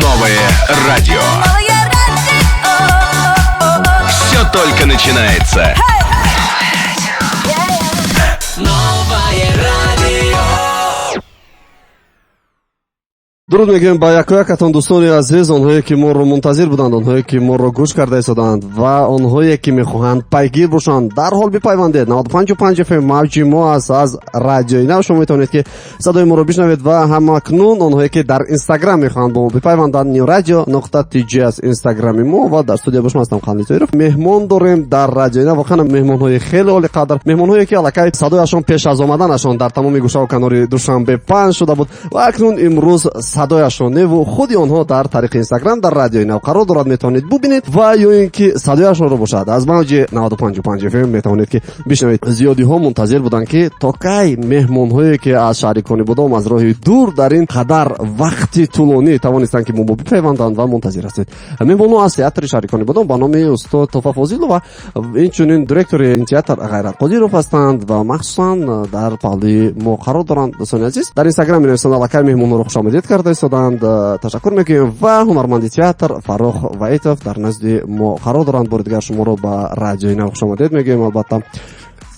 Новое радио. Все только начинается. Новое радио. дуруд мегӯем ба якоякатон дӯстони азиз, онҳое ки моро мунтазир буданд, онҳое ки моро гӯш карда истоданд ва онҳое ки мехоҳанд пайгир бошанд, дарҳол бипайвандед. 95 FM мавҷи мо аст. аз радиои нав шумо метавонед ки садои моро бишнавед ва ҳамакнун онҳое ки дар инстаграм мехоҳанд бо мо бипайванданд, newradio.tg аст инстаграми мо ва дар студия бош ҳастам Қамли Тоиров. меҳмон дорем дар радиои нав, воқеан меҳмонҳои хеле олиқадр, меҳмонҳое ки аллакай садояшон пеш аз омаданашон дар тамоми гӯшаву канори душанбе панҷ шуда буд ва акнун имрӯз садояшон неву худи онҳо дар тариқи инстаграм дар радиои нав қарор дорад, метавонед бубинед ва ё ин ки садояшонро бошад аз мавҷи 95 FM метавонед ки бишнавед. зиёдиҳо мунтазир буданд ки то кай меҳмонҳое ки аз шаҳри Конибодом аз роҳи дур дар ин қадар вақти тӯлонӣ тавонистанд ки мо бипайванданд ва мунтазир ҳастед. меҳмонҳо аз театри шаҳри Конибодом ба номи устод Тофа Фозилова, инчунин директори ин театр Ғайрат Қодиров ҳастанд ва махсусан дар павлии мо қарор доранд. дӯстони азиз, дар инстаграм менависанд аллакай меҳмонҳоро хушомадед карда истоданд. ташаккур мекунем ва ҳунарманди театр Фаррух Ваитов дар назди мо қарор доранд. бори дигар шуморо ба радиои нав хушомадед мегӯем. албатта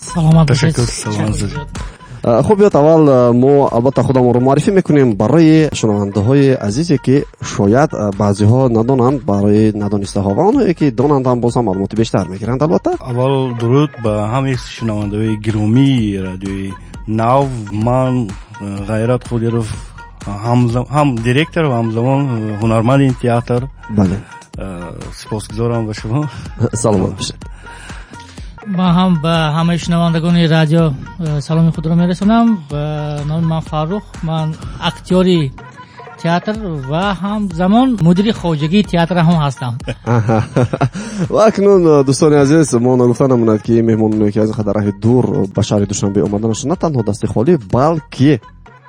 саломат бошед. хуб, биёд аввал мо албатта худамонро муаррифӣ мекунем барои шунавандаҳои азизе ки шояд баъзеҳо надонанд, барои надонистаҳо ва онҳое ки донанд ҳам боз ҳам маълумоти бештар мегиранд. албатта аввал дуруд ба ҳамаи шунавандаҳои гиромии радиои нав. ман Ғайрат Қодиров, ҳам директор ва ҳамзамон ҳунарманди ин театр. бале, сипосгузорам ба шумо. саломат бошед. من هم به همه شنوندگان رادیو سلام خود را میرسونم. به نام من فاروق، من اکتوری تئاتر و هم زمان مدیر خواجگی تئاتر هم هستم. و اکنون دوستان عزیز، ما نگفتن نموند که مهمانانی که از خاطر دور به شهر دوشنبه اومدنشون نه تنها دست خالی بلکه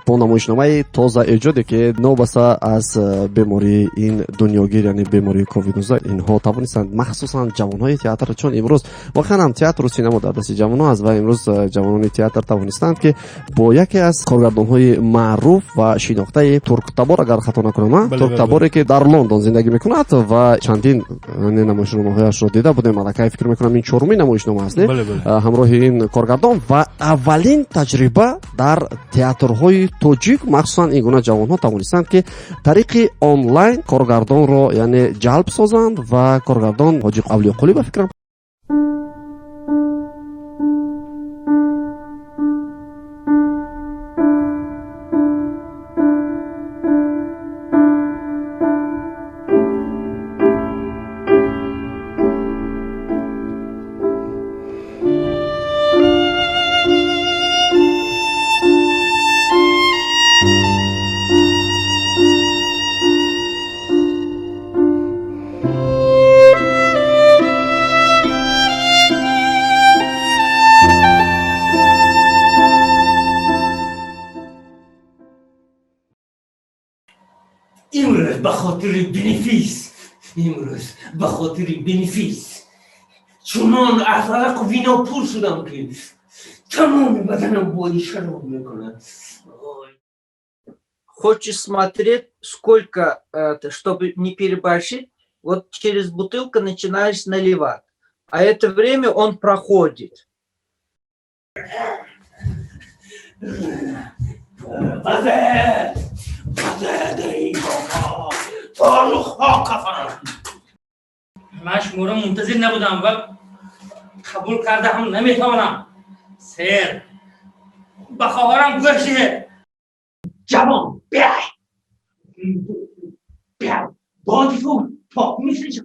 با نمایشنامه تازه ایجاده که نوبسته از بیماری این دنیاگیر، یعنی بیماری کووید 19 اینها توانستند مخصوصا جوانهای تئاتر، چون امروز واقعا هم تئاتر و سینما در دست جوانها است و امروز جوانان تئاتر توانستند که با یکی از کارگردانهای معروف و شناخته ترک تبار، اگر خطا نکنم، ترک تباری که در لندن زندگی میکند و چندین نمایشنامه‌هایش رو دیده بودیم. الکی فکر میکنم این چهارمین نمایشنامه است همراه این کارگردان و اولین تجربه در تئاترهای توجیک، مخصوصا این گونه جوانها توانستند که طریق آنلاین کارگردان را یعنی جلب سازند و کارگردان حاجی اولیاقلی به فکرم امروز به خاطر بنفیس چونان عرق و وینا پول شدم که تمام بدنم بوی شراب میکنه. Хочешь смотреть, сколько, чтобы не переборщить, вот через бутылку начинаешь наливать, а это время он проходит. من شما را منتظر نبودم و قبول کرده هم نمیتوانم. سر به خواهرم گوشه. جوان بیای بادیفون پاک میشه.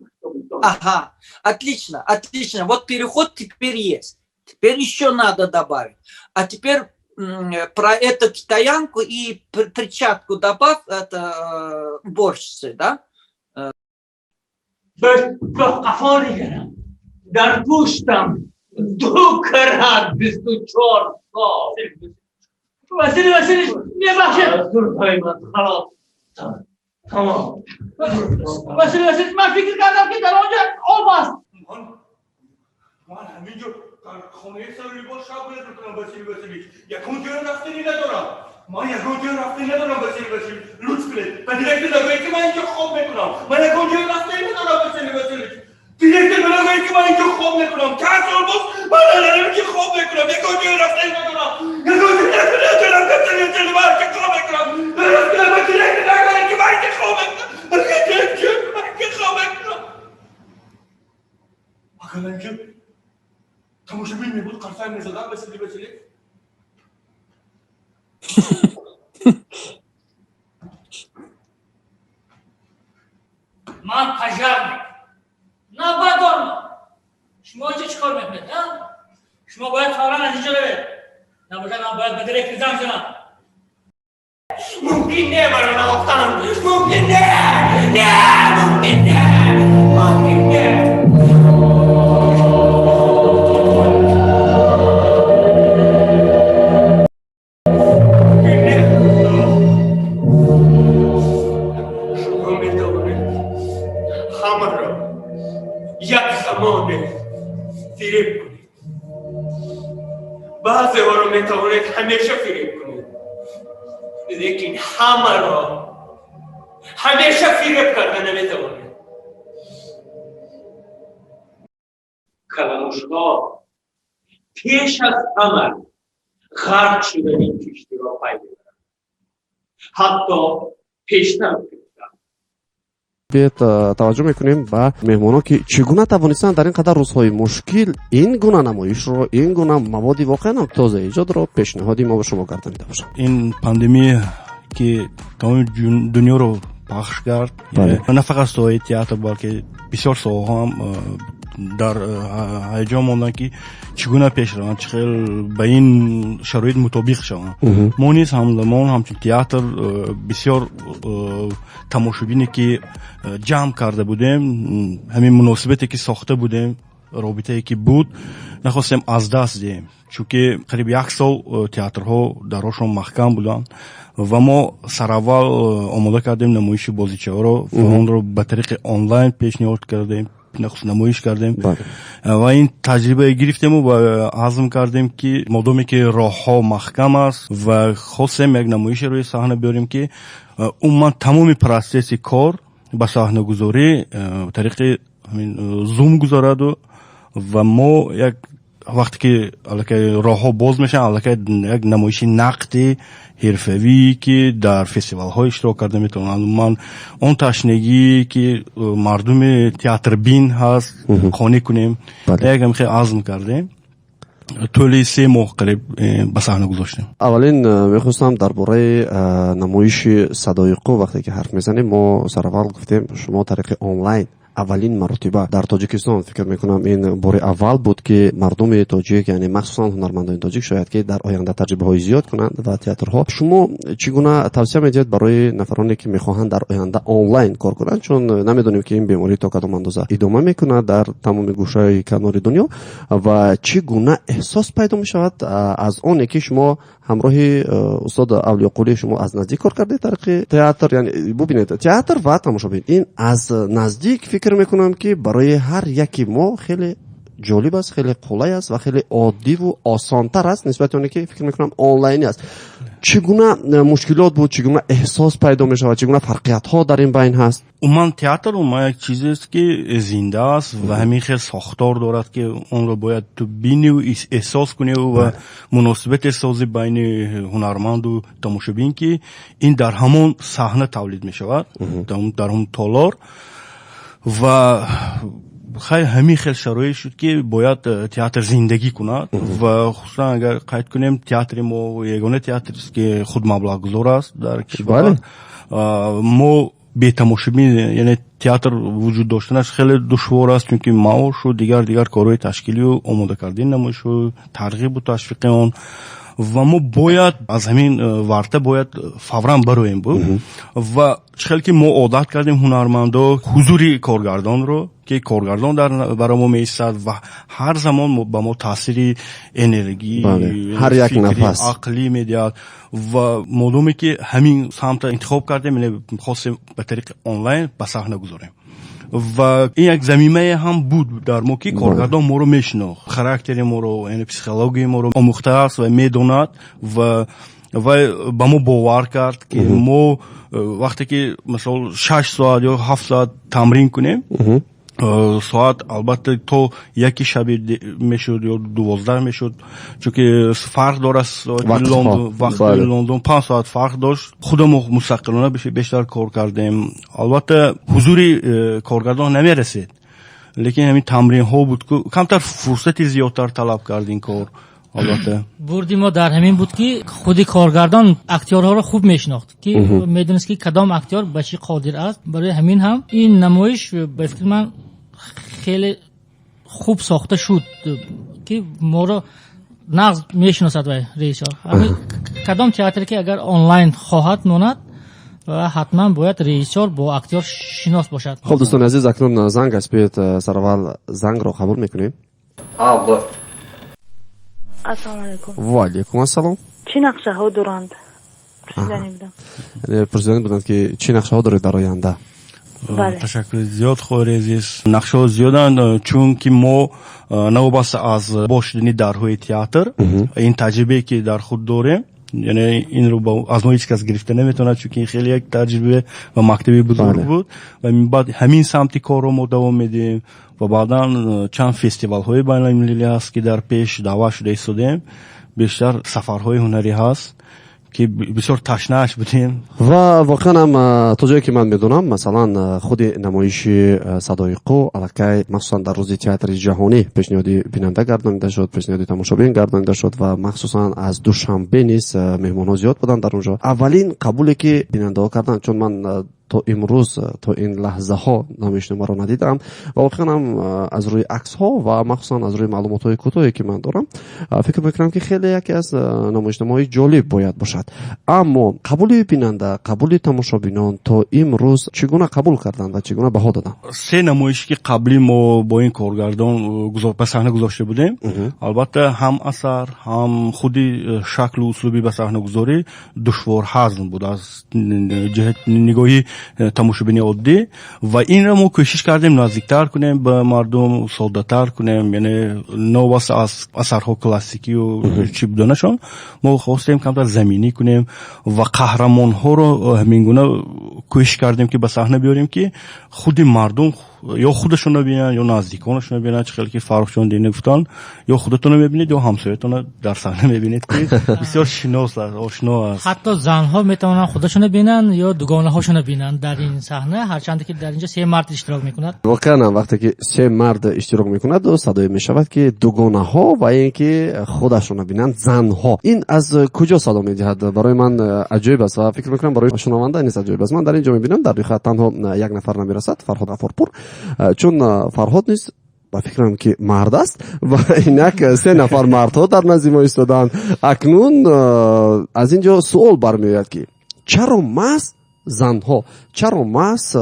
Ага, отлично. Вот переход теперь есть. Теперь еще надо добавить. А теперь про эту китаянку и перчатку добавь, это уборщицы, да? به قفا نگرم در پوشتم 2 کرات 24 سال. وسیلی نبخشید خلاص تمام. وسیلی من فکر کردم که در آنجا آب است. من همینجور خونه سر لیباس شب بلد میکنم. وسیلی یکون جور نفتنی ندارم. ما یکون جای رفته ندارم بسیاری لطف کنید و دیرکتر نگوید که من اینجا خواب میکنم. من یکون جای رفته ندارم بسیاری دیرکتر نگوید که من اینجا خواب میکنم. کسال باز من ندارم که خواب میکنم. یکون جای رفته ندارم. یکون جای رفته ندارم بسیاری من که خواب میکنم. دیرکتر نگوید که من اینجا خواب میکنم. دیرکتر من که خواب میکنم. اگر اینجا تماشابین میبود قرصای میزدم بسیاری من قجر میکنم نه باید دارم شما چه چکار میکنید شما باید فورا نتیجه ببید نباشه من باید به دیرکتر زنگ زنم ممکن نه برای نگفتم ممکن نه ممکن نه فریب کنید بعضی ها رو میتوانید همیشه فریب کنید لیکن همه را همیشه فریب کرده نمیتوانید کلموش ها پیش از عمل غرق شدن این کشتی را پی میبرند حتی پیشتر بیت توجه میکنیم به مهمانان که چگونه توانستند در این قدر روزهای مشکل این گونه نمایش رو این گونه موادی واقعا هم تازه ایجاد رو پیشنهادی ما به شما گردانیده باشم. این پاندمی که تمام دنیا رو پخش کرد نه فقط ساحه تئاتر بلکه بسیار ساحه هم در هیجان ماندن که چگونه پیش روند چخیل به این شرایط مطابق شوند. ما نیز همزمان همچون تئاتر بسیار تماشابینی که جمع کرده بودیم همین مناسبتی که ساخته بودیم رابطه‌ای که بود نخواستیم از دست دهیم چون که قریب 1 سال تئاترها دراشون محکم بودن و ما سراول آماده کردیم نمایش بازیچه‌ها رو اون رو به طریق آنلاین پیشنهاد کردیم نمایش کردیم و این تجربه گرفتیم و عزم کردیم که مادامی که راه ها محکم است و خواستیم یک نمایش روی صحنه بیاریم که عموما تمام پروسس کار به صحنه گذاری طریق همین زوم گذارد و ما یک وقتی که الکی راه ها باز میشن الکی یک نمایش نقدی حرفه‌ای که در فستیوال ها اشتراک کرده میتونن من اون تشنگی که مردم تئاتر بین هست خانه کنیم یک هم خیلی عزم کردیم طول 3 ماه قریب به صحنه گذاشتیم. اولین میخواستم درباره نمایش صدای قو وقتی که حرف میزنیم ما سر اول گفتیم شما طریق آنلاین اولین مرتبه در تاجیکستان فکر میکنم این بار اول بود که مردم تاجیک یعنی مخصوصا هنرمندان تاجیک شاید که در آینده تجربه های زیاد کنند و تئاترها شما چگونه توصیه میدید برای نفرانی که میخواهند در آینده آنلاین کار کنند چون نمیدونیم که این بیماری تا کدام اندازه ادامه میکنه در تمام گوشه کنار دنیا و چگونه احساس پیدا میشود از اون که شما همراه استاد اولیاقلی شما از نزدیک کار کردید طریق تئاتر یعنی ببینید تئاتر و تماشابین این از نزدیک فکر میکنم که برای هر یکی ما خیلی جالب است خیلی قولای است و خیلی عادی و آسانتر است نسبت اون که فکر میکنم آنلاینی است. چگونه مشکلات بود چگونه احساس پیدا می شود چگونه فرقیت ها در این بین هست؟ عموما تئاتر یک چیزی است که زنده است و همین خیلی ساختار دارد که اون رو باید تو بینی و احساس کنی و مناسبت سازی بین هنرمند و تماشابین که این در همون صحنه تولید می شود در همون تالار و خیلی همین خیلی شرایط شد که باید تئاتر زندگی کند و خصوصا اگر قید کنیم تئاتر ما یگانه تئاتر است که خود مبلغ گذار است در کشور ما بی تماشابین یعنی تئاتر وجود داشتنش خیلی دشوار است چون که معاش و دیگر کارهای تشکیلی و آماده کردن نمایش و ترغیب و تشویق آن و ما باید از همین ورطه باید فوراً برویم بود و خیلی که ما عادت کردیم هنرمندا حضوری کارگردان رو که کارگردان برای ما میستد و هر زمان با ما تاثیر انرژی هر یک نفس عقلی میدهد و مادامی که همین سمت انتخاب کردیم یعنی خواستیم به طریق آنلاین به صحنه گذاریم و این یک زمینه هم بود در ما که کارگردان ما رو میشناخت خاراکتر ما رو یعنی پسیکولوژی ما رو آموخته است و میدوند و و با ما باور کرد که ما وقتی که مثلا 6 ساعت یا 7 ساعت تمرین کنیم ساعت البته تو یکی شب میشد یا 12 میشد، چون که فرق داره وقت لندن 5 ساعت فرق داشت. خودمون مستقلانه بیشتر کار کردیم. البته حضوری کارگردان نمیرسید، لیکن همین تمرین ها بود که کمتر فرصتی زیادتر طلب کرد این کار. البته بردی ما در همین بود که خودی کارگردان اکتورها رو خوب میشناخت که میدونست که کدام اکتور به چی قادر است. برای همین هم این نمایش به فکر من خیلی خوب ساخته شد که ما رو نقض میشناسد و رئیسا کدام تئاتر که اگر آنلاین خواهد ماند و حتما باید رئیسور با اکتور شناس باشد. خب دوستان عزیز، اکنون زنگ است. بیایید سرول زنگ رو قبول میکنیم. السلام علیکم. و علیکم السلام. چی نقشه ها دارند؟ پرسیدن بودند که چی نقشه ها دارید در آینده؟ بله. تشکر زیاد خواهر عزیز. نقشه ها زیادند، چون که ما نوبسته از باشدنی درهای تئاتر این تجربه که در خود داریم، یعنی این رو از ما هیچ کس گرفته نمیتونه، چون که این خیلی یک تجربه و مکتبی بزرگ بود و بعد همین سمتی کار رو ما دوام میدیم و بعدا چند فستیوال های بین المللی هست که در پیش دعوت شده ایستادیم. بیشتر سفرهای هنری هست که بسیار تشنه‌اش بودیم و واقعا هم تا جایی که من میدونم مثلا خود نمایش صدای قو الکی مخصوصا در روز تئاتر جهانی پیشنهادی بیننده گردانیده شد، پیشنهادی تماشابین گردانیده شد و مخصوصا از دوشنبه نیز مهمان‌ها زیاد بودن در اونجا. اولین قبولی که بیننده‌ها کردن، چون من تا امروز تا این لحظه ها نمایشنامه رو ندیدم و واقعا هم از روی عکس ها و مخصوصا از روی معلومات های کوتاهی که من دارم فکر میکنم که خیلی یکی از نمایشنامه های جالب باید باشد. اما قبول بیننده، قبول تماشابینان تا امروز چگونه قبول کردن و چگونه بها دادن؟ 3 نمایش که قبلی ما با این کارگردان به صحنه گذاشته بودیم، البته هم اثر هم خودی شکل و اسلوبی به صحنه گذاری دشوار هضم بود از جهت نگاهی تماشابین عادی و این رو ما کوشش کردیم نزدیکتر کنیم به مردم، ساده‌تر کنیم، یعنی نوبسته از اثرها کلاسیکی و چی بودنشون ما خواستیم کمتر زمینی کنیم و قهرمان ها رو همین گونه کوشش کردیم که به صحنه بیاریم که خود مردم یا خودشون رو ببینن یا نزدیکانشون رو ببینن. خیلی که فرق چون دینه گفتن یا خودتون رو ببینید یا همسایتون رو در صحنه ببینید که بسیار شناس است، آشنا است. حتی زنها میتونن خودشون رو ببینن یا دوگانه هاشون رو ببینن در این صحنه، هرچند که در اینجا 3 مرد اشتراک میکنند. واقعا وقتی که 3 مرد اشتراک میکنند و صدای میشود که دوگانه ها و اینکه خودشون رو ببینن زنها، این از کجا صدا میدهد؟ برای من عجیب است و فکر میکنم برای شنونده نیست عجیب است. من در اینجا میبینم در خط تنها یک نفر نمیرسد، فرهاد غفارپور، چون فرهاد نیست با فکرم که مرد است و اینک 3 نفر مردها در نزد ما ایستادن. اکنون از اینجا سوال برمیاد که چرا محض زنها، چرا محض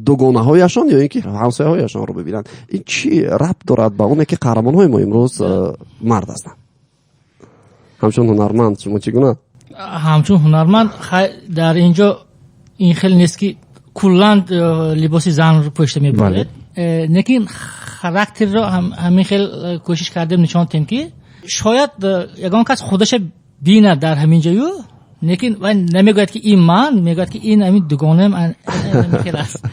دوگانه هایشان یا اینکه همسایه هایشان رو ببینن؟ این چی ربط دارد به اونه که قهرمان های ما امروز مرد هستند؟ همچون هنرمند شما چگونه؟ همچون هنرمند در اینجا این خیلی نیست که کلند لباس زن رو پشت میبرد، لیکن خاراکتر رو همین خیلی کوشش کردیم نشان دهیم که شاید یگان کس خودش بیند در همین جایو، لیکن نمیگوید که این من، میگوید که این همین دوگانه من است.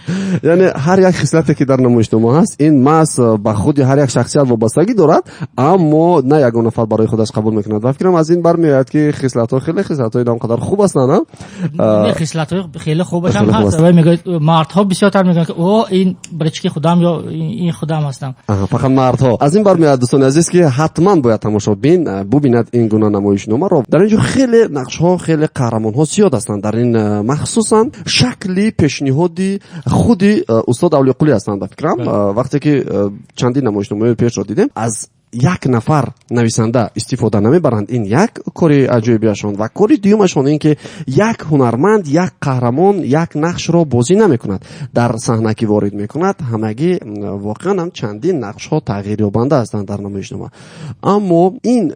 یعنی هر یک خصلتی که در نمایشنامه هست این مس به خود هر یک شخصیت وابستگی دارد، اما نه یگان نفر برای خودش قبول میکند و فکرم از این برمیاد که خصلت‌ها خیلی خصلت‌های نامقدر خوب هستند. خصلت‌های خیلی خوبش هم هست و میگوید مردها بسیارتر میگن که او این برچکی خودم یا این خودم هستم. فقط مردها. از این برمیاد دوستان عزیز که حتما باید تماشابین ببیند این گونه نمایشنامه رو. در اینجا خیلی نقش‌ها، خیلی قهرمان ها زیاد هستند در این، مخصوصا شکلی پیشنهادی خودی استاد اولیاء قلی هستند. فکرم وقتی که چندین نمایشنامه پیش رو دیدیم از یک نفر نویسنده استفاده نمیبرند. این یک کاری عجیبیشون و کاری دیومشون این که یک هنرمند، یک قهرمان یک نقش رو بازی نمیکند، در صحنه که وارد میکند همگی واقعا هم چندین نقش ها تغییر یابنده هستند در نمایشنامه. اما این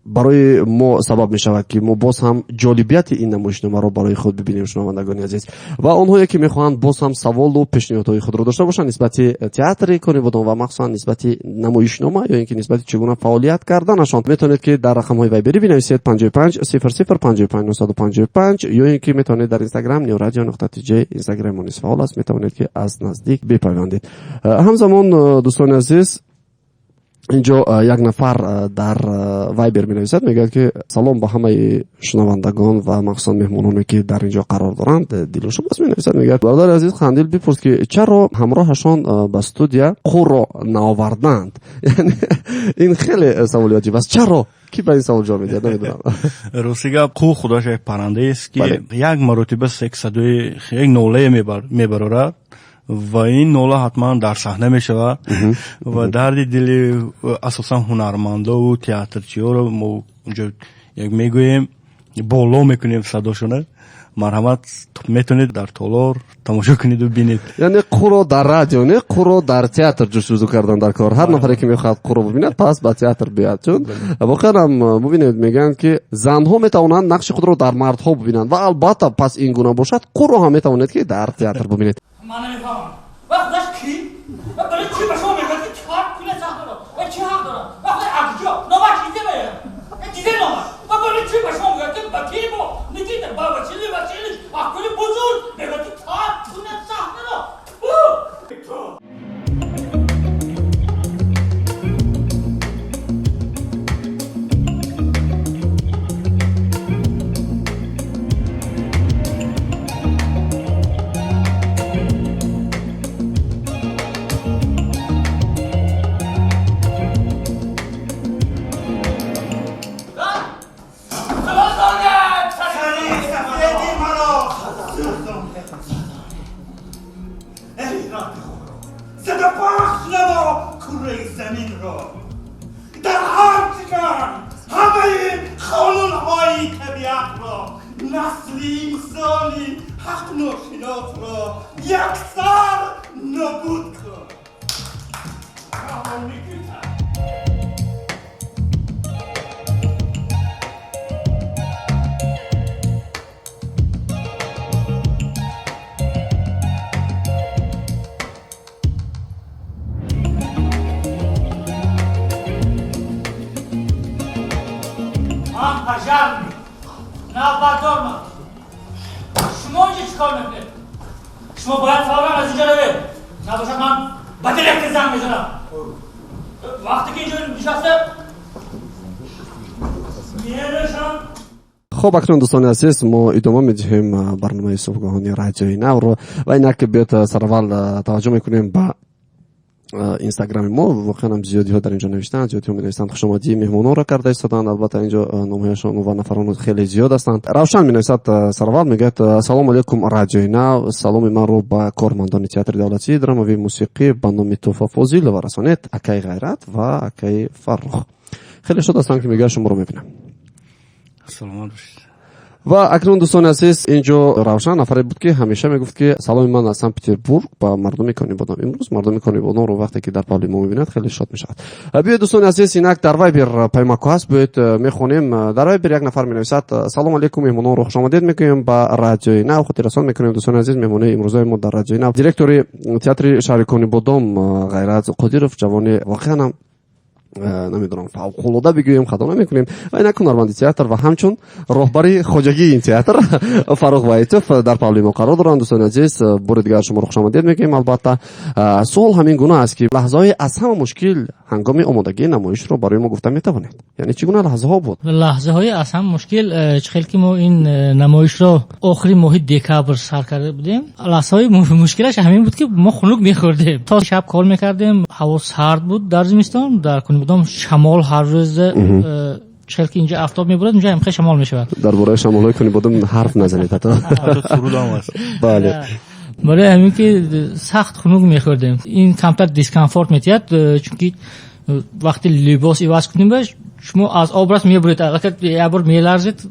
барои мо сабаб мешавад ки мо боз ҳам ҷолибияти ин намоишноমাро барои худ бибинем. Шунавандагони азиз ва онҳое ки мехоҳанд боз ҳам саволу пешниҳодҳои худро дошта бошанд нисбати театри Конибодон ва махсусан нисбати намоишнома ё ин ки нисбати чигуна фаъолият карданашон, метавонед ки дар рақамҳои вайбери бинависед 55 00 55 955 ё ин ки метавонед дар Instagram neoradio.tj Instagram низ фаъол аст, метавонед ки аз наздик бипайвандед. ҳамзамон дӯстони азиз, инҷо як нафар дар вайбер менависад, мегӯяд ки салом ба ҳамаи шунавандагон ва махсусан меҳмононе ки дар инҷо қарор доранд. Дилушабас менависад, мегӯяд бародари азиз Хандил бипурс ки чаро ҳамроҳашон ба студия қурро наоварданд. ин хеле саволи аҷиб аст. чаро ки ба ин савол ҷавоб медиҳад намедонам. ростига қу худаш як паррандаест ки як маротиба як садои як нолае мебарорад ва ин нола ҳатман дар саҳна мешавад ва дарди дили асосан ҳунармандову театрчиёро мо унҷо як мегӯем боло мекунем садошона. марҳамат, метавонед дар толор тамошо кунеду бинед. яъне қурро дар радио, не қурро дар театр ҷустҷузу кардан дар кор. ҳар нафаре ки мехоҳад қурро бибинад пас ба театр биёяд. чун воқеан ам бубинед мегӯянд ки занҳо метавонанд нақши худро дар мардҳо бубинанд ва албатта пас ин гуна бошад қурро ҳам метавонед ки дар театр бубинед. من نمیفهمم وقت داشت کی؟ برای چی به شما میگه که چهار پول سخت دارم و چی حق دارم وقت اگجا نوبت چیزه بگیرم چیزه نوبت و برای چی به شما میگه که با کی با نگیده با وچیلی اکلی بزرگ میگه که چهار پول سخت دارم صدا پخش نما کره زمین را در هر جگر همه این قانون های طبیعت را نسلی انسانی حق ناشناس را یکسر نابود کن. پژرمی نه بردار من شما اینجا چیکار میکنید؟ شما باید فورا از اینجا روید نباشد من به درکت زنگ میزنم وقتی که اینجا نشسته میرشم. خب اکنون دوستان عزیز ما ادامه میدهیم برنامه صبحگاهانی رادیوی نو رو و اینک که بیاد سرول توجه میکنیم به اینستاگرام ما. واقعا هم زیادی ها در اینجا نوشتن، زیادی ها می‌نویسند خوش آمدید مهمونا را کرده ایستادند. البته اینجا نامه‌هاشون و نفران خیلی زیاد هستند. روشن می‌نویسد سرور میگه سلام علیکم رادیوی نو، سلام من رو با کارمندان تئاتر دولتی درامایی موسیقی به نام توفا فاضل و رسانت اکای غیرت و اکای فرخ. خیلی شاد هستم که میگه شما رو میبینم. سلامت باشید. و اکنون دوستان عزیز اینجا روشن نفری بود که همیشه میگفت که سلام من از سن پتربورگ با مردم کانیبادان. امروز مردم کانیبادان رو وقتی که در پالی ما میبیند خیلی شاد میشود. بیاید دوستان عزیز اینک در وایبر پیماکو هست، بیاید میخونیم. در وایبر یک نفر مینویسد سلام علیکم مهمانان رو خوش آمدید میگیم با رادیوی نو خاطررسان میکنیم. دوستان عزیز مهمونه امروز ما در رادیوی نو دیرکتوری تئاتر شهر کانیبادان غیرت قادیرов جوانی واقعا نمیدونم فوق‌العاده بگویم خطا نمیکنیم و اینک هنرمند تئاتر و همچون راهبری خواجگی این تئاتر فرخ وایتوف در پالی ما قرار دارند. دوستان عزیز بار دیگر شما رو خوش آمدید میگیم. البته سوال همین گونه است که لحظه‌های از همه مشکل هنگام آمادگی نمایش رو برای ما گفتن میتوانید؟ یعنی چگونه لحظه ها بود؟ لحظه‌های از همه مشکل چخیل که ما این نمایش رو آخری ماه دکامبر سر کرده بودیم. لحظه‌های مشکلش همین بود که ما خنک می‌خوردیم. تا شب کار می‌کردیم، هوا سرد بود در زمستان، در بودم شمال هر روز چهل که اینجا آفتاب میبرد اونجا هم خیلی شمال میشود. درباره شمالای کنی بودم حرف نزنید حتی فرود هم هست. بله برای همین که سخت خنک میخوردیم. این کمتر دیسکامفورت میتید چون که وقتی لباس عوض کنیم باش شما از آب راست میبرید اگر یه بار میلرزید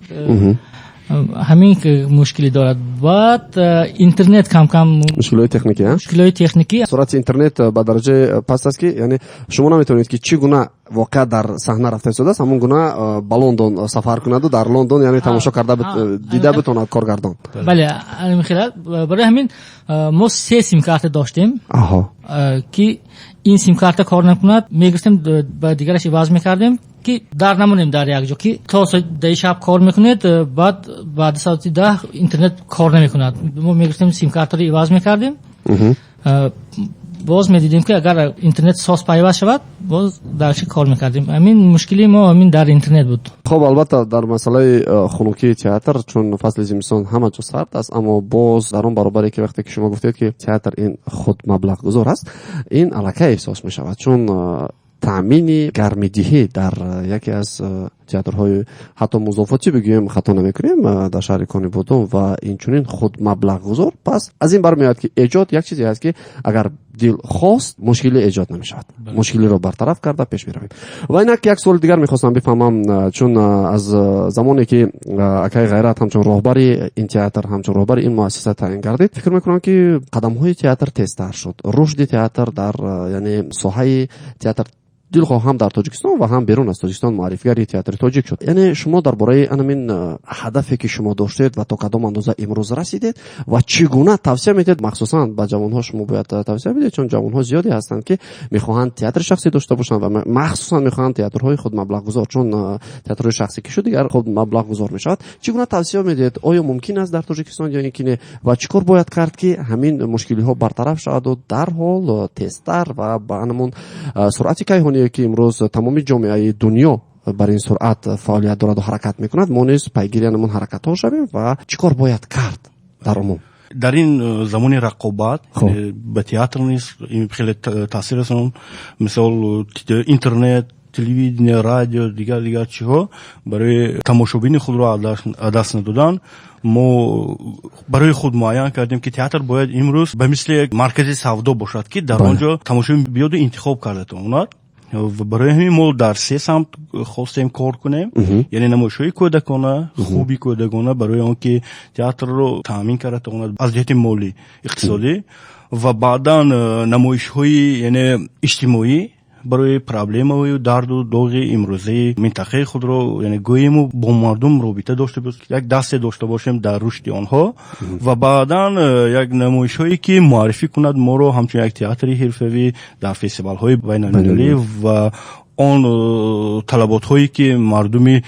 ҳамин мушкилӣ дорад. Баъд интернет кам мушкилои техникӣ мушкилои техникӣ, сурати интернет ба дараҷаи паст аст ки яъне шумо наметавонед ки чӣ гуна воқеа дар саҳна рафта истодааст ҳамон гуна ба Лондон сафар кунаду дар Лондон яъне тамошо карда дида битонад каргардон. бале михелат. Барои ҳамин мо 3 симкарта доштем ки ин симкарта кор накунад, мегирифтем ба дигараш иваз мекардем ки дар намонем дар якҷо ки то соати шаб кор мекунед, баъд баъди соати 10 интернет кор намекунад. Мо мегирифтем симкартаро иваз мекардем, боз медидем ки агар интернет соз пайваст шавад, боз дарчи кор мекардем. ҳамин мушкили мо ҳамин дар интернет буд. хоб албатта дар масъалаи хунукии театр, чун фасли зимистон ҳама ҷо сард аст, аммо боз дар он баробаре ки вақте ки шумо гуфтед ки театр ин худ маблағгузор аст, ин аллакай эҳсос мешавад, чун таъмини гармидиҳӣ дар яке аз театрҳои ҳатто музофотӣ бигӯем хато намекунем дар шаҳри Конибодон ва инчунин худ маблағгузор. Пас аз ин бармеояд ки эҷод як чизе аст ки агар дил хост мушкилӣ эҷод намешавад, мушкилиро бартараф карда пеш меравем. Ва инак як суоли дигар мехостам бифаҳмам, чун аз замоне ки акаи Ғайрат ҳамчун роҳбари ин театр, ҳамчун роҳбари ин муассиса таъин гардид, фикр мекунам ки қадамҳои театр тезтар шуд, рушди театр дар яъне соҳаи театр дилхоҳ ҳам дар Тоҷикистон ва ҳам берун аз Тоҷикистон муаррифгари театри тоҷик шуд. Яъне шумо дар бораи анамин ҳадафе ки шумо доштед ва то кадом андоза имрӯз расидед ва чӣ гуна тавсия медиҳед, махсусан ба ҷавонҳо шумо бояд тавсия бидед, чун ҷавонҳо зиёде ҳастанд ки мехоҳанд театри шахсӣ дошта бошанд ва махсусан мехоҳанд театрҳои худ маблағгузор, чун театрҳои шахсӣ ки шуд дигар худ маблағгузор мешавад. Чӣ гуна тавсия медиҳед? Оё мумкин аст дар Тоҷикистон ё ин ки не? Ва чӣ кор бояд кард ки ҳамин мушкилиҳо бартараф шаваду дарҳол тезтар ва ба анамон суръати кайҳоние ки имрӯз тамоми ҷомеаи дунё бар ин суръат фаъолият дораду ҳаракат мекунад, мо низ пайгири анамон ҳаракатҳо шавем ва чӣ кор бояд кард дар умум? дар ин замони рақобат ба театр низ хеле таъсир расон, мисол интернет, телевидение, радио, дигар чиҳо барои тамошобини худро аз даст надодан, мо барои худ муайян кардем ки театр бояд имрӯз ба мисли як маркази савдо бошад ки дар он ҷо тамошобин биёду интихоб карда тавонад. барои ҳамин мо дар 3 самт хостем кор кунем, яъне намоишҳои кӯдакона, хуби кӯдакона барои он ки театрро таъмин карда тавонад аз ҷиҳати молӣ, иқтисодӣ, ва баъдан намоишҳои яъне иҷтимоӣ барои проблемаҳои дарду доғи имрӯзаи минтақаи худро яъне гӯему бо мардум робита дошта бошем, як дасте дошта бошем дар рушди онҳо ва баъдан як намоишҳое ки муаррифӣ кунад моро ҳамчун як театри ҳирфавӣ дар фестивалҳои байналмилалӣ ва он талаботҳое ки мардуми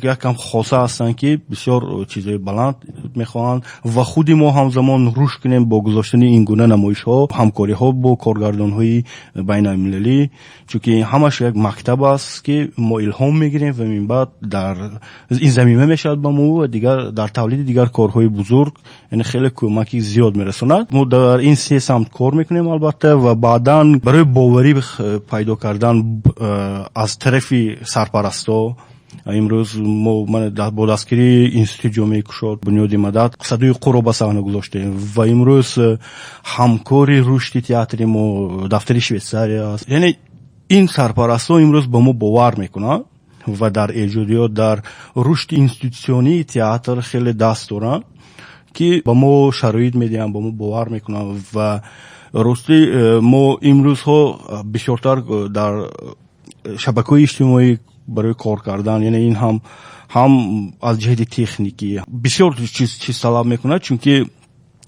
якам хоса ҳастанд ки бисёр чизои баланд мехоҳанд ва худи мо ҳамзамон рушд кунем бо гузоштани ин гуна намоишҳо, ҳамкориҳо бо коргардонҳои байналмилалӣ, чунки ҳамаш як мактаб аст ки мо илҳом мегирем ва минбаъд дар ин замина мешавад ба мо ва дигар дар тавлиди дигар корҳои бузург, яъне хеле кӯмаки зиёд мерасонад. Мо дар ин 3 самт кор мекунем албатта ва баъдан барои боварӣ пайдо кардан аз тарафи сарпарасто имрӯз мо бо дастгирии институти ҷомеаи кушод бунёди мадад садои қуро ба саҳна гузоштем ва имрӯз ҳамкори рушди театри мо дафтари Швейтсария аст. Яъне ин сарпарастҳо имрӯз ба мо бовар мекунанд ва дар эҷодиёт дар рушди институтсионии театр хеле даст доранд ки ба мо шароит медиҳанд, ба мо бовар мекунанд ва рости мо имрӯзҳо бисёртар дар шабакаҳои иҷтимоӣ барои кор кардан, яъне ин ҳам аз ҷиҳати техникӣ бисёр чиз талаб мекунад, чунки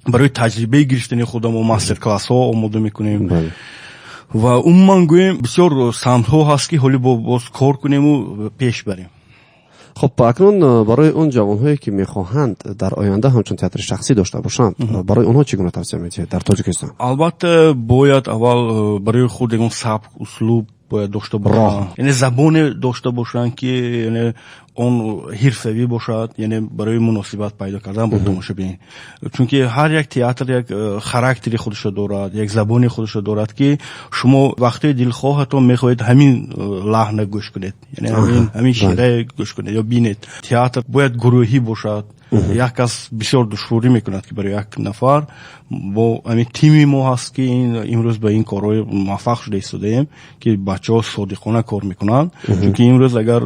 барои таҷрибаи гирифтани худам мо мастер-классҳо омода мекунем ва умуман гӯем бисёр самтҳо ҳаст ки ҳолӣ боз кор кунему пеш барем. خب اکنون برای اون جوانهایی که میخواهند در آینده همچون تئاتر شخصی داشته باشند برای اونها چگونه توصیه می‌دهید در تاجیکستان؟ البته باید اول برای خود اون سبک اسلوب باید داشته باشند، یعنی زبان داشته باشند که یعنی اون حرفه‌ای باشد، یعنی برای مناسبت پیدا کردن با تماشاچی، چون که هر یک تئاتر یک خاراکتری خودش دارد، یک زبانی خودش دارد که شما وقتی دلخواهتون میخواهید همین لحن گوش کنید، یعنی همین شعر گوش کنید یا بینید. تئاتر باید گروهی باشد، یک کس بسیار دشواری میکند که برای یک نفر با همین تیمی ما هست که این امروز به این کارهای موفق شده ایستادیم که بچه‌ها صادقانه کار میکنن. چون که امروز اگر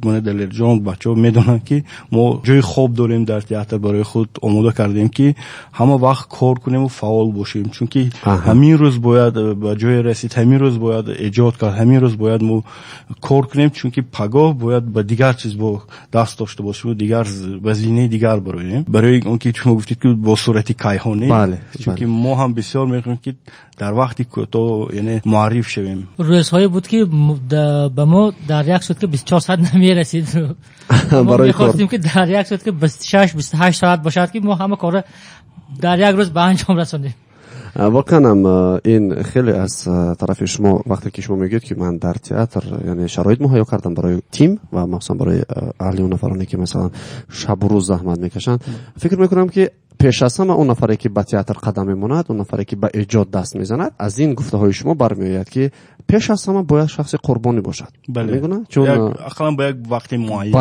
من دلیر جان بچه‌ها میدونن که ما جای خوب داریم در تئاتر برای خود آماده کردیم که همه وقت کار کنیم و فعال باشیم. چون که همین روز باید به جای رسید، همین روز باید ایجاد کرد، همین روز باید ما کار کنیم. چون که پگاه باید به دیگر چیز با دست داشته باشیم و دیگر وزینه دیگر برای اون که شما گفتید که با صورت کیهانی. بله. چون که ما هم بسیار میخوایم که در وقتی تو یعنی معرف شویم. روزهایی بود که به ما در یک شد که 24 ساعت نمیرسید. ما می‌خواستیم که در یک شد که 26 28 ساعت باشد که ما همه کار در یک روز به انجام رسانیم. واقعا این خیلی از طرف شما وقتی که شما میگید که من در تئاتر یعنی شرایط مهیا کردم برای تیم و مخصوصا برای اهل اون نفرانی که مثلا شب و روز زحمت میکشن، فکر میکنم که پیش از همه اون نفری که به تئاتر قدم میموند، اون نفری که به ایجاد دست میزند، از این گفته های شما برمیآید که پیش از همه باید شخص قربانی باشد. بله. میگن چون اصلا با یک وقت معین.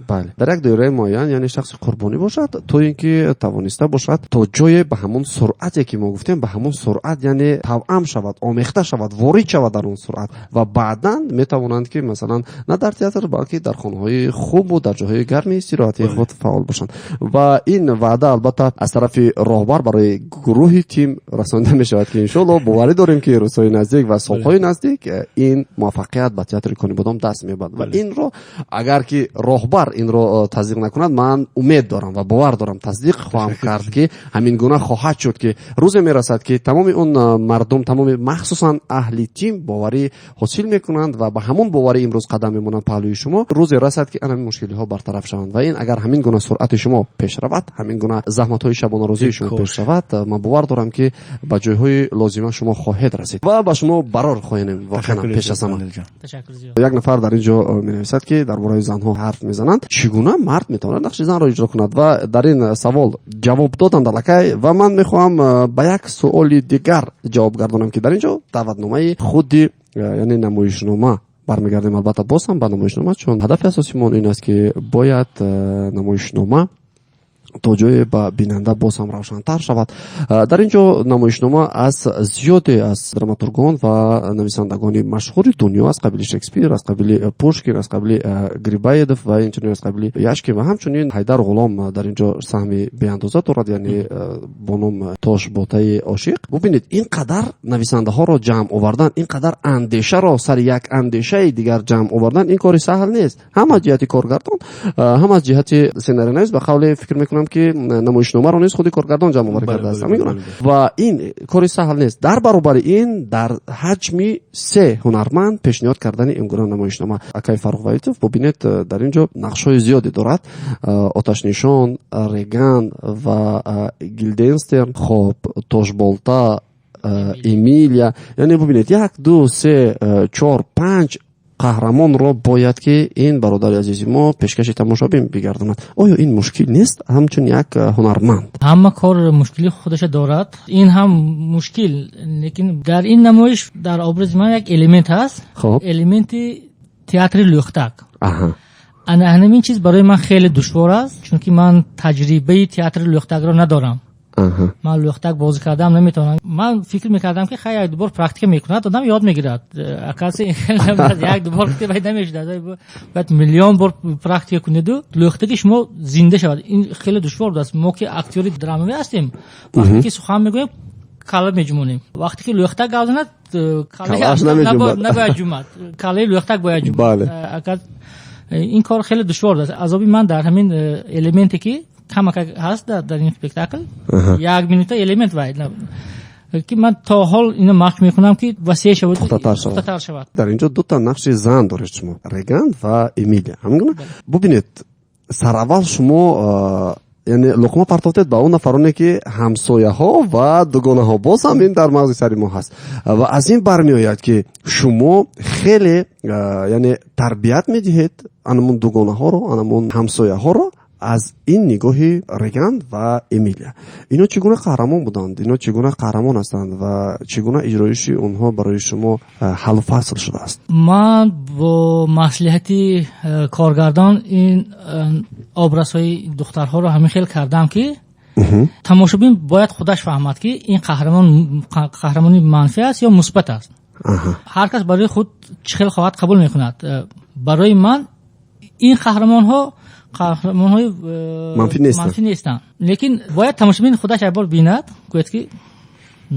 بله در یک دوره معین یعنی شخص قربانی باشد تا اینکه توانسته باشد تا جای به همون سرعتی که ما گفتیم، به همون سرعت یعنی توأم شود، آمیخته شود، وارد شود در اون سرعت و بعداً میتوانند که مثلا نه در تئاتر بلکه در خانه‌های خوب و در جاهای گرم استراحتی خود فعال باشند. و این وعده البته از طرف راهبر برای گروه تیم رسانده می شود که ان شاء الله باوری داریم که روزهای نزدیک و سالهای نزدیک این موفقیت به تئاتر کنی بودم دست می‌یابد. و این رو اگر که راهبر این رو تصدیق نکند، من امید دارم و باور دارم تصدیق خواهم کرد که همین گونه خواهد شد که روز میرسد که تمام اون مردم، تمام مخصوصا اهل تیم باوری حاصل میکنند و به همون باوری امروز قدم میمونند پهلوی شما. روز رسد که همین مشکلی ها برطرف شوند و این اگر همین گونه سرعت شما پیش رود، همین گونه زحمت های شبانه روزی شما پیش رود، من باور دارم که به جایهای لازمه شما خواهید رسید و به شما برار خواهیم. واقعا پیش از همه تشکر زیاد. یک نفر در اینجا می‌نویسد که درباره زنها حرف میزنند، چگونه مرد میتواند نقش زن را اجرا کند و در این سوال جواب دادند دلکای و من میخوام به یک سوال دیگر جواب گردانم که در اینجا دعوتنامه خودی یعنی نمایشنامه برمیگردیم. البته باز هم به نمایشنامه، چون هدف اساسی ما این است که باید نمایشنامه تا جای به بیننده باز هم روشن‌تر شود. در اینجا نمایشنامه از زیادی از دراماتورگان و نویسندگان مشهور دنیا از قبیل شکسپیر، از قبیل پوشکین، از قبیل گریبایدوف و اینچنین از قبیل یاشکی و همچنین حیدر غلام در اینجا سهمی بی‌اندازه دارد، یعنی بانم تاش بوته عاشق. ببینید اینقدر نویسنده ها را جمع آوردن، اینقدر اندیشه را سر یک اندیشه دیگر جمع آوردن، این کاری سهل نیست. هم از جهت کارگردان، هم از جهت سناریونیست. به قول فکر میکنم که نمایشنامه رو نیست خودی کارگردان جمع آوری کرده است، میگم و این کاری سهل نیست. در برابر این در حجمی 3 هنرمند پیشنهاد کردن این گونه نمایشنامه. اکای فرخ ببینید در اینجا نقش‌های زیادی دارد، آتش نشان، ریگان و گیلدنسترن، خب توشبولتا، امیلیا، یعنی ببینید 1 2 3 4 5 قهرمان را باید که این برادر عزیز ما پیشکش تماشابین بگرداند. آیا این مشکل نیست؟ همچون یک هنرمند همه کار مشکلی خودش دارد، این هم مشکل، لیکن در این نمایش در ابرز من یک الیمنت هست. خب الیمنت تئاتر لوختک. انا همین چیز برای من خیلی دشوار است، چون که من تجربه تئاتر لوختک را ندارم. من لوختک بازی کردم نمیتونم. من فکر میکردم که خیلی یک دو بار پرکتیک میکند آدم یاد میگیرد. اکاسی یک دو بار که باید نمیشه، باید میلیون بار پرکتیک کنید و لوختک شما زنده شود. این خیلی دشوار است. ما که اکتوری درامایی هستیم، وقتی که سخن میگویم کله میجمونیم، وقتی که لوختک گازند کله نباید جمعت، کله لوختک باید جمعت. این کار خیلی دشوار است. عذابی من در همین الیمنتی که کمک هست در این اسپکتاکل، 1 مینوت الیمنت باید که من تا حال اینو مارک میکنم که وسیع شود، پخته‌تر شود. در اینجا 2 تا نقش زن دارید شما، ریگان و امیلیا. همین ببینید سر اول شما یعنی لقمه پرتافتید به اون نفرانی که همسایه ها و دوگانه ها، باز هم این در مغز سر ما هست و از این برمیآید که شما خیلی یعنی تربیت میدهید انمون دوگانه ها رو، انمون همسایه ها رو аз ин нигоҳи Реган ва Эмилия, ино чӣ гуна қаҳрамон буданд, ино чӣ гуна қаҳрамон ҳастанд ва чӣ гуна иҷроиши онҳо барои шумо ҳаллу фасл шудааст? ман бо маслиҳати коргардон ин образҳои духтарҳоро ҳамин хел кардам ки тамошобин бояд худаш фаҳмад ки ин қаҳрамони манфӣ аст ё мусбат аст. ҳар кас барои худ чӣ хел хоҳад қабул мекунад. барои ман ин қаҳрамонҳои манфӣ нестанд, лекин бояд тамошобин худаш айбор бинад, гӯяд ки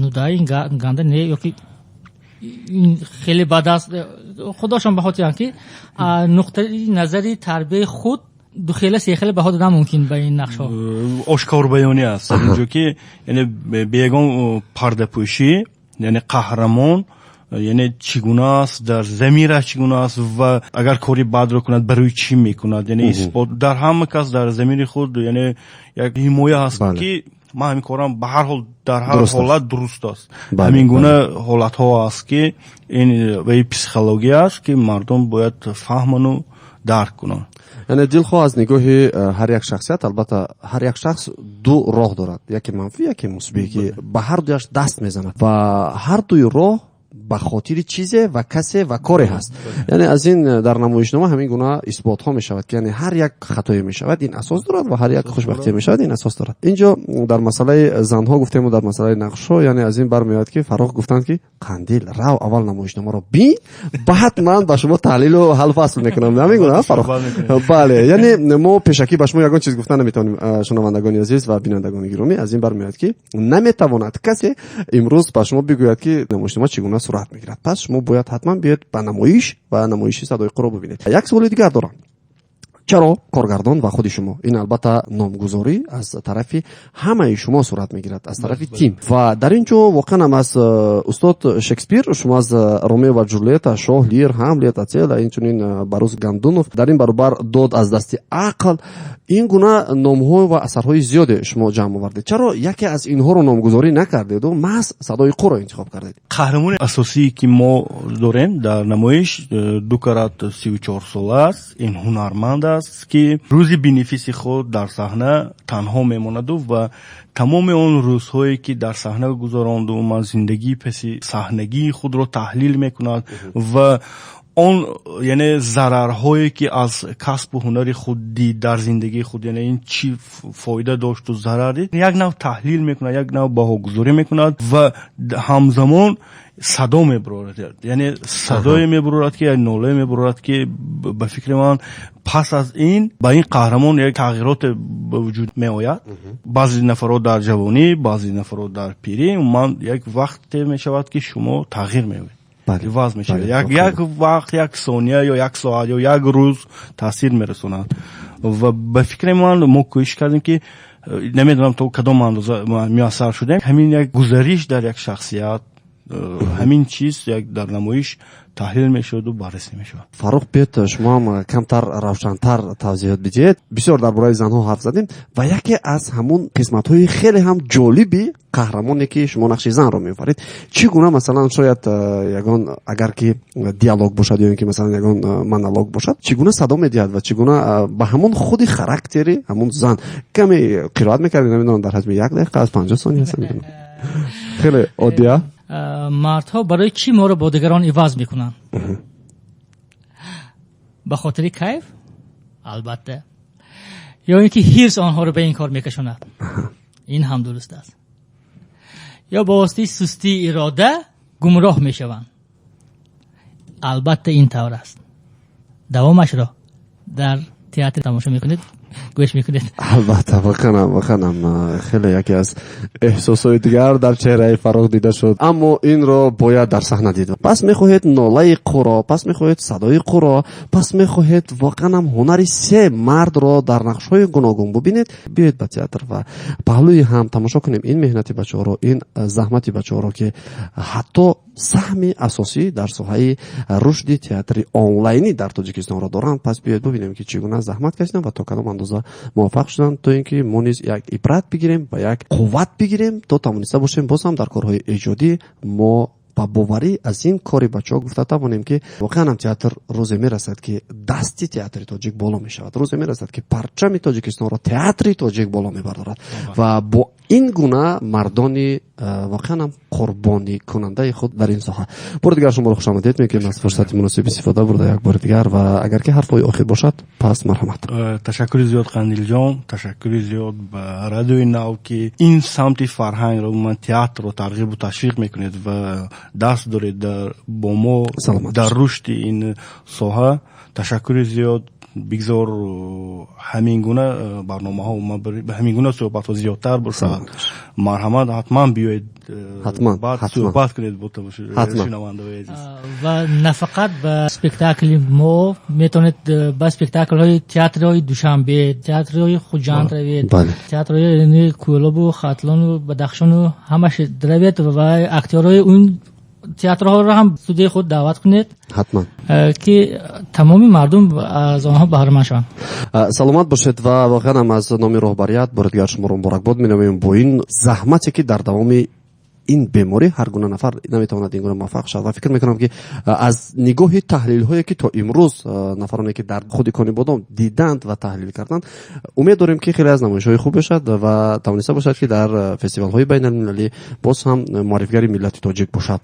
нуда ин ганда не ё ки ин хеле бад аст. худошон ба хотиранд ки нуқтаи назари тарбияи худ духела сехела баҳо додан мумкин ба ин нақшҳо. ошкорбаёнӣ аст инҷо ки яъне бегон пардапӯшӣ, яъне қаҳрамон яъне чӣ гуна аст, дар замираш чӣ гуна аст ва агар кори бадро кунад барои чӣ мекунад. яъне исбот дар ҳама кас дар замири худ яъне як ҳимоя ҳаст ки ман ҳамин корам ба ҳар ҳол дар ҳар ҳолат дуруст аст. ҳамин гуна ҳолатҳо аст ки ин психология аст ки мардум бояд фаҳману дарк кунанд. яъне дилхоҳ аз нигоҳи ҳар як шахсият, албатта ҳар як шахс ду роҳ дорад, яке манфӣ, яке мусбӣ, ки ба ҳар дуяш даст мезанад ва ҳар дуи роҳ ба хотири чизе ва касе ва коре ҳаст. яъне аз ин дар намоишнома ҳамин гуна исботҳо мешавад ки яъне ҳар як хатое мешавад ин асос дорад ва ҳар як хушбахтие мешавад ин асос дорад. инҷо дар масъалаи занҳо гуфтему, дар масъалаи нақшҳо, яъне аз ин бармеояд ки Фаррух гуфтанд ки қандил рав аввал намоишномаро бин, баъд ман ба шумо таҳлилу ҳал фасл мекунам. ҳамин гуна Фаррух? бале, яъне мо пешакӣ ба шумо ягон чиз гуфта наметавонем, шунавандагони азиз ва бинандагони гиромӣ. аз ин бармеояд ки наметавонад касе имрӯз ба шумо бигӯяд ки намоишнома чӣ гуна сурат мегирад. пас шумо бояд ҳатман биёед ба намоиш ва намоиши Садои Қурро бубинед. як саволи дигар дорам. чаро коргардон ва худи шумо, ин албатта номгузорӣ аз тарафи ҳамаи шумо сурат мегирад, аз тарафи тим, ва дар ин ҷо воқеан ҳам аз устод Шекспир, шумо аз Ромео ва Ҷулиета, Шоҳ, Лир, Ҳамлет, Отелло, инчунин Барус Гандунов, дар ин баробар Дод аз дасти ақл, ин гуна номҳо ва асарҳои зиёде шумо ҷамъ овардед. чаро яке аз инҳоро номгузорӣ накардеду маҳз Садои Қурро интихоб кардед? қаҳрамони асосие ки мо дорем дар намоиш 2 карат 34 сола аст. ин ҳунарманд аст ки рӯзи бенефиси худ дар саҳна танҳо мемонаду ва тамоми он рӯзҳое ки дар саҳна гузаронду ман зиндагии паси саҳнагии худро таҳлил мекунад ва он яъне зарарҳое ки аз касбу ҳунари худ дид дар зиндагии худ, яъне ин чӣ фоида дошту зарари, як нав таҳлил мекунад, як нав баҳогузорӣ мекунад ва ҳамзамон садо мебарорад, яъне садое мебарорад ки як нолае мебарорад ки ба фикри ман пас аз ин ба ин қаҳрамон як тағйироте ба вуҷуд меояд. баъзе нафарот дар ҷавонӣ, баъзе нафарот дар пирӣ, ман як вақте мешавад ки шумо тағйир меояд, иваз мешавад. як вақт, як сония ё як соат ё як рӯз таъсир мерасонад ва ба фикри ман мо кӯшиш кардем ки намедонам то кадом андоза муассар шудем, ҳамин як гузариш дар як шахсият, ҳамин чиз як дар намоиш таҳлил мешаваду баррасӣ мешавад. Фаррух, биёд шумо ҳам камтар равшантар тавзеҳот бидиҳед. бисёр дар бораи занҳо ҳарф задем ва яке аз ҳамун қисматҳои хеле ҳам ҷолиби қаҳрамоне ки шумо нақши занро меоваред, чӣ гуна масалан шояд ягон агар ки диалог бошад ё ин ки масалан ягон монолог бошад, чӣ гуна садо медиҳад ва чӣ гуна ба ҳамун худи характери ҳамун зан каме қироат мекардед, намедонам дар ҳаҷми 1 дақиқа аз 50 сония ҳаст. хеле оддия. мардҳо барои чӣ моро бо дигарон иваз мекунанд? ба хотири кайф албатта, ё ин ки ҳирс онҳоро ба ин кор мекашонад, ин ҳам дуруст аст, ё ба воситаи сустии ирода гумроҳ мешаванд. албатта ин тавр аст. давомашро дар театр тамошо мекунед, гӯш мекунед. албатта вақанам хеле яке аз эҳсосои дигар дар чеҳраи Фаррух дида шуд, аммо инро бояд дар саҳна дид. пас мехоҳед нолаи Қурро, пас мехоҳед Садои Қурро, пас мехоҳед воқеан ҳунари се мардро дар нақшҳои гуногун бубинед. биёед ба театр ва паҳлӯи ҳам тамошо кунем ин меҳнати бачаҳоро, ин заҳмати бачаҳоро ки ҳатто саҳми асосӣ дар соҳаи рушди театри онлайнӣ дар Тоҷикистонро доранд. пас биёед бубинем ки чӣ гуна заҳмат кашиданд ва то кадом андоза муваффақ шуданд, то ин ки мо низ як ибрат бигирем ва як қувват бигирем, то тавониста бошем боз ҳам дар корҳои эҷодӣ мо ба боварӣ аз ин кори бачаҳо гуфта тавонем ки воқеан ҳам театр рӯзе мерасад ки дасти театри тоҷик боло мешавад, рӯзе мерасад ки парчами тоҷикистонро театри тоҷик боло мебардорад ва бо ин гуна мардони воқеан ҳам қурбонӣ кунандаи худ дар ин соҳа. бори дигар шуморо хушомадед мекунем аз фурсати муносиб истифода бурда як бори дигар ва агар ки ҳарфҳои охир бошад пас марҳамат. ташаккури зиёд қандилҷон, ташаккури зиёд ба радиои нав ки ин самти фарҳангро умуман театрро тарғибу ташвиқ мекунед ва даст доред бо мо дар рушди ин соҳа. ташаккури зиёд. бигзор ҳамин гуна барномаҳо ба ҳамин гуна суҳбатҳо зиёдтар бошад. марҳамат, ҳатман биёед, баъд суҳбат кунед бо шунавандаҳои азиз. ва нафақат ба спектакли мо метавонед ба спектаклҳои театрҳои душанбе, театрҳои хуҷанд равед, театрҳои кӯлобу хатлону бадахшону ҳамаш равед ва актёрҳои он театрҳоро ҳам студияи худ даъват кунед, ҳатман, ки тамоми мардум аз онҳо баҳраманд шаванд. саломат бошед ва воқеан ҳам аз номи роҳбарият бори дигар шуморо муборакбод менамоем бо ин заҳмате ки дар давоми ин беморӣ ҳар гуна нафар наметавонад ин гуна муваффақ шавад ва фикр мекунам ки аз нигоҳи таҳлилҳое ки то имрӯз нафароне ки дар худи кони бодом диданд ва таҳлил карданд, умед дорем ки хеле аз намоишҳои хуб бошад ва тавониста бошад ки дар фестивалҳои байналмилалӣ боз ҳам муаррифгари миллати тоҷик бошад.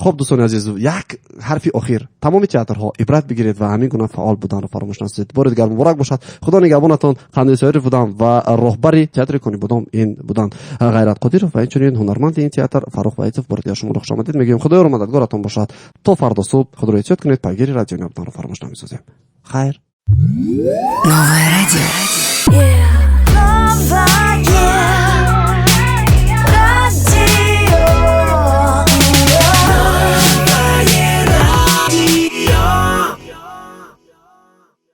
خب دوستان عزیز، یک حرف آخر، تمام تئاترها عبرت بگیرید و همین گونه فعال بودن رو فراموش نکنید. بار دیگر مبارک باشد. خدا نگهبانتان. قندیل سایری بودم و راهبری تئاتر کنی بودم این بودن غیرت قدیر و اینچنین هنرمند این تئاتر فاروق وحیدов. بار دیگر شما رو خوش آمدید میگیم. خدای رو مددگارتان باشد. تا فردا صبح خدا رو احتیاط کنید. پیگیری رادیو نبودن رو فراموش نکنید. خیر.